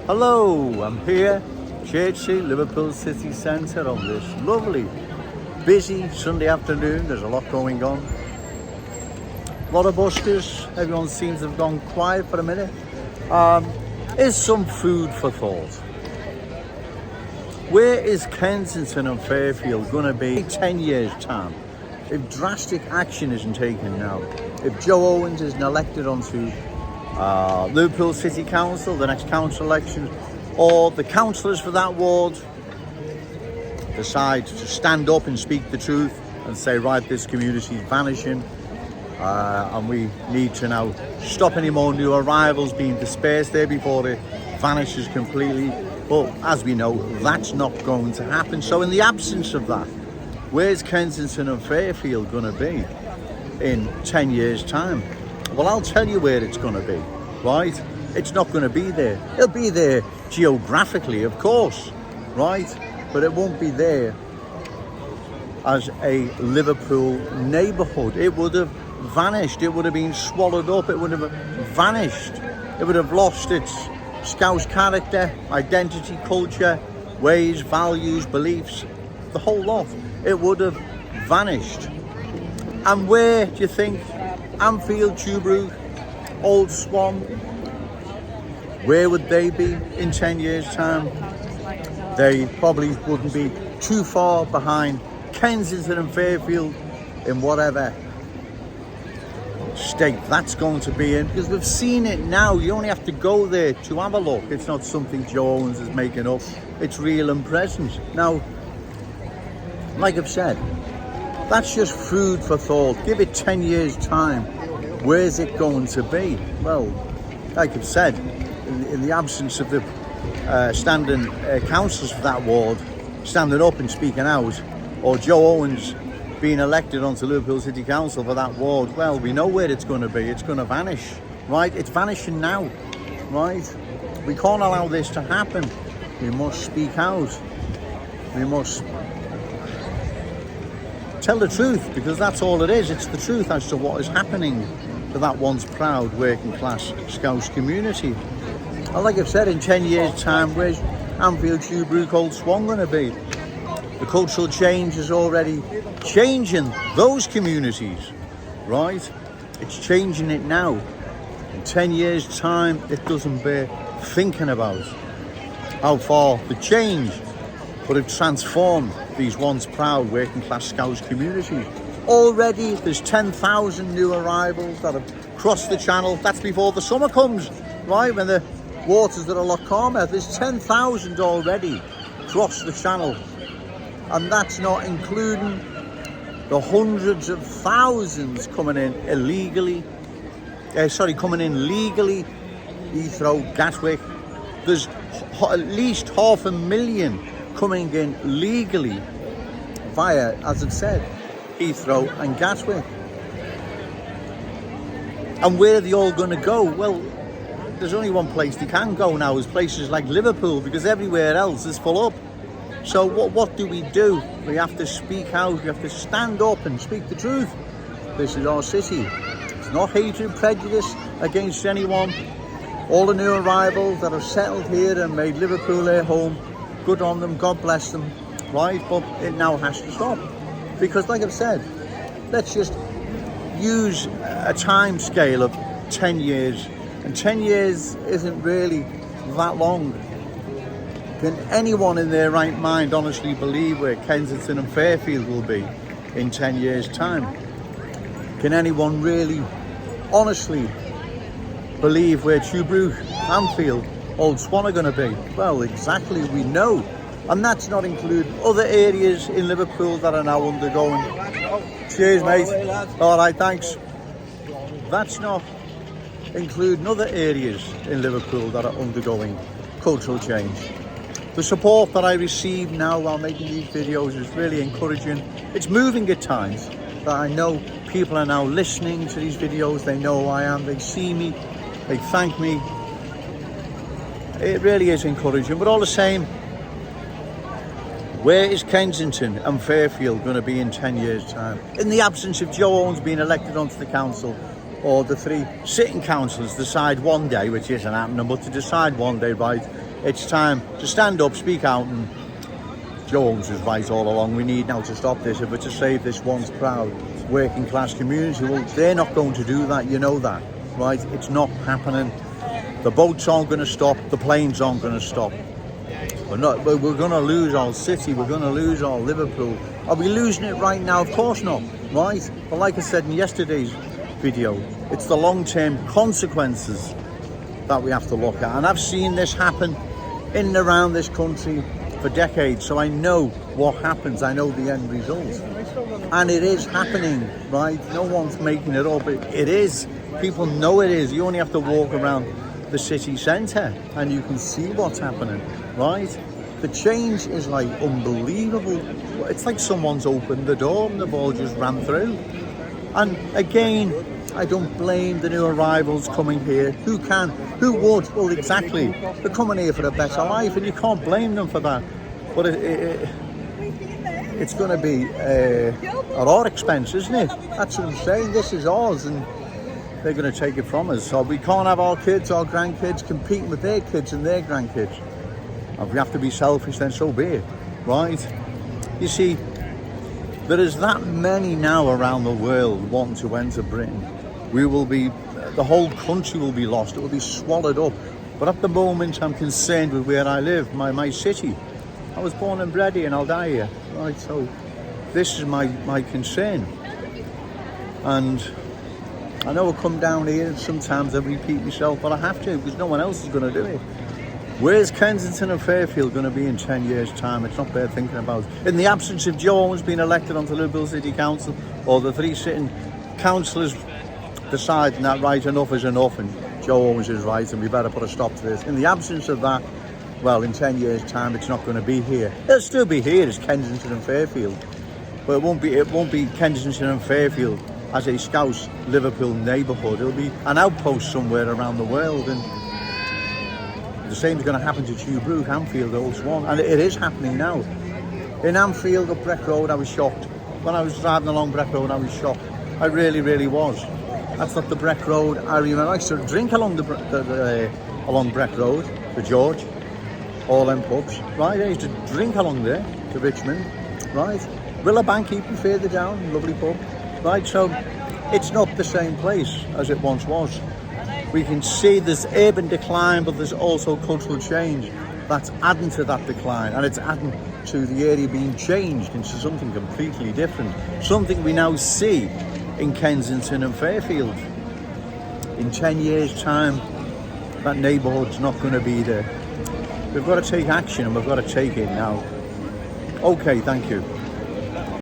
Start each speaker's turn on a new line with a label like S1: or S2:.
S1: Hello, I'm here, Churchy, Liverpool city centre on this lovely, busy Sunday afternoon. There's a lot going on. A lot of buskers, everyone seems to have gone quiet for a minute. Is some food for thought. Where is Kensington and Fairfield going to be in 10 years' time? If drastic action isn't taken now, if Joe Owens isn't elected onto Liverpool City Council, the next council election, or the councillors for that ward decide to stand up and speak the truth and say, right, this community is vanishing and we need to now stop any more new arrivals being dispersed there before it vanishes completely. But as we know, that's not going to happen. So in the absence of that, where's Kensington and Fairfield going to be in 10 years' time? Well, I'll tell you where it's going to be, right? It's not going to be there. It'll be there geographically, of course, right? But it won't be there as a Liverpool neighbourhood. It would have vanished. It would have been swallowed up. It would have vanished. It would have lost its Scouse character, identity, culture, ways, values, beliefs, the whole lot. It would have vanished. And where do you think Anfield, Tuebrook, Old Swan, where would they be in 10 years' time? They probably wouldn't be too far behind Kensington and Fairfield in whatever state that's going to be in, because we've seen it now. You only have to go there to have a look. It's not something Joe Owens is making up. It's real and present. Now, like I've said, that's just food for thought. Give it 10 years' time. Where's it going to be? Well, like I've said, in the absence of the standing councillors for that ward standing up and speaking out, or Joe Owens being elected onto Liverpool City Council for that ward, well, we know where it's going to be. It's going to vanish, right? It's vanishing now, right? We can't allow this to happen. We must speak out. We must tell the truth, because that's all it is. It's the truth as to what is happening to that once proud working class Scouse community. And like I've said, in 10 years' time, where's Anfield, Tuebrook, Old Swan going to be? The cultural change is already changing those communities, right? It's changing it now. In 10 years' time, it doesn't bear thinking about how far the change would have transformed these once proud working class Scouse communities. Already there's 10,000 new arrivals that have crossed the channel. That's before the summer comes, right? When the waters are a lot calmer. There's 10,000 already crossed the channel. And that's not including the hundreds of thousands coming in legally, Heathrow, Gatwick. There's at least 500,000 coming in legally via, as I've said, Heathrow and Gatwick. And where are they all going to go? Well, there's only one place they can go now, is places like Liverpool, because everywhere else is full up. So what do? We have to speak out. We have to stand up and speak the truth. This is our city. It's not hatred, prejudice against anyone. All the new arrivals that have settled here and made Liverpool their home, good on them, God bless them, right? But it now has to stop. Because like I've said, let's just use a time scale of 10 years. And 10 years isn't really that long. Can anyone in their right mind honestly believe where Kensington and Fairfield will be in 10 years' time? Can anyone really honestly believe where Tuebrook, Anfield, Old Swan are going to be? Well, exactly, we know. And that's not including other areas in Liverpool that are now undergoing. Cheers, mate. All right, thanks. That's not including other areas in Liverpool that are undergoing cultural change. The support that I receive now while making these videos is really encouraging. It's moving at times, that I know people are now listening to these videos. They know who I am, they see me, they thank me. It really is encouraging, but all the same, where is Kensington and Fairfield going to be in 10 years' time? In the absence of Joe Owens being elected onto the council, or the three sitting councillors decide one day, which isn't happening, but to decide one day, right, it's time to stand up, speak out, and Joe Owens was right all along. We need now to stop this if we're to save this once proud working class community. Well, they're not going to do that, you know that, right? It's not happening. The boats aren't going to stop, the planes aren't going to stop. We're going to lose our city, we're going to lose our Liverpool. Are we losing it right now? Of course not, right? But like I said in yesterday's video, it's the long-term consequences that we have to look at. And I've seen this happen in and around this country for decades, so I know what happens, I know the end result. And it is happening, right? No one's making it up, it is. People know it is. You only have to walk around the city centre and you can see what's happening, right? The change is like unbelievable. It's like someone's opened the door and the ball just ran through. And again, I don't blame the new arrivals coming here. Who can? Who would? Well, exactly. They're coming here for a better life, and you can't blame them for that. But it's going to be at our expense, isn't it? That's what I'm saying. This is ours, and they're going to take it from us. So we can't have our kids, our grandkids competing with their kids and their grandkids. If we have to be selfish, then so be it, right? You see, there is that many now around the world wanting to enter Britain. The whole country will be lost. It will be swallowed up. But at the moment, I'm concerned with where I live, my city. I was born and bred here and I'll die here, right? So this is my concern. And I know I come down here and sometimes I repeat myself, but I have to because no one else is going to do it. Where's Kensington and Fairfield going to be in 10 years' time? It's not worth thinking about. In the absence of Joe Owens being elected onto Liverpool City Council, or the 3 sitting councillors deciding that right, enough is enough and Joe Owens is right and we better put a stop to this. In the absence of that, well, in 10 years' time, it's not going to be here. It'll still be here as Kensington and Fairfield, but it won't be Kensington and Fairfield as a Scouse Liverpool neighbourhood. It'll be an outpost somewhere around the world, and the same is going to happen to Tube Brook, Anfield, Old Swan, and it is happening now. In Anfield, up Breck Road, I was shocked. When I was driving along Breck Road, I was shocked. I really, really was. That's not the Breck Road I remember. I used to drink along along Breck Road, the George, all them pubs, right? I used to drink along there to Richmond, right? Willowbank even further down, lovely pub, right? So it's not the same place as it once was. We can see there's urban decline, but there's also cultural change that's adding to that decline, and it's adding to the area being changed into something completely different. Something we now see in Kensington and Fairfield. In 10 years' time, that neighbourhood's not going to be there. We've got to take action, and we've got to take it now. Okay, thank you.